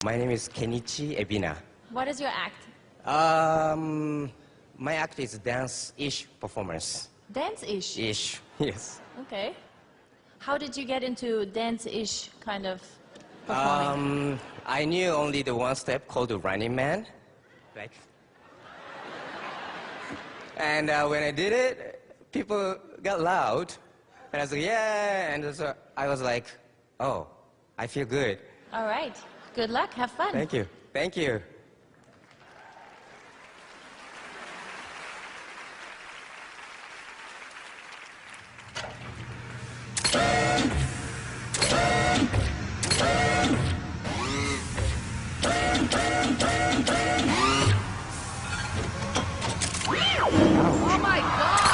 My name is Kenichi Ebina. What is your act? My act is dance-ish performance. Dance-ish? Ish, yes. Okay. How did you get into dance-ish kind of performing? I knew only the one step called the Running Man. Like. And when I did it, people got loud. And I was like, yeah. And so I was like, oh, I feel good. All right. Good luck. Have fun. Thank you. Thank you. Oh my God!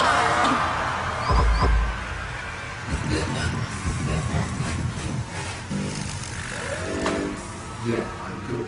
Yeah, I'm good.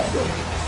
Wow.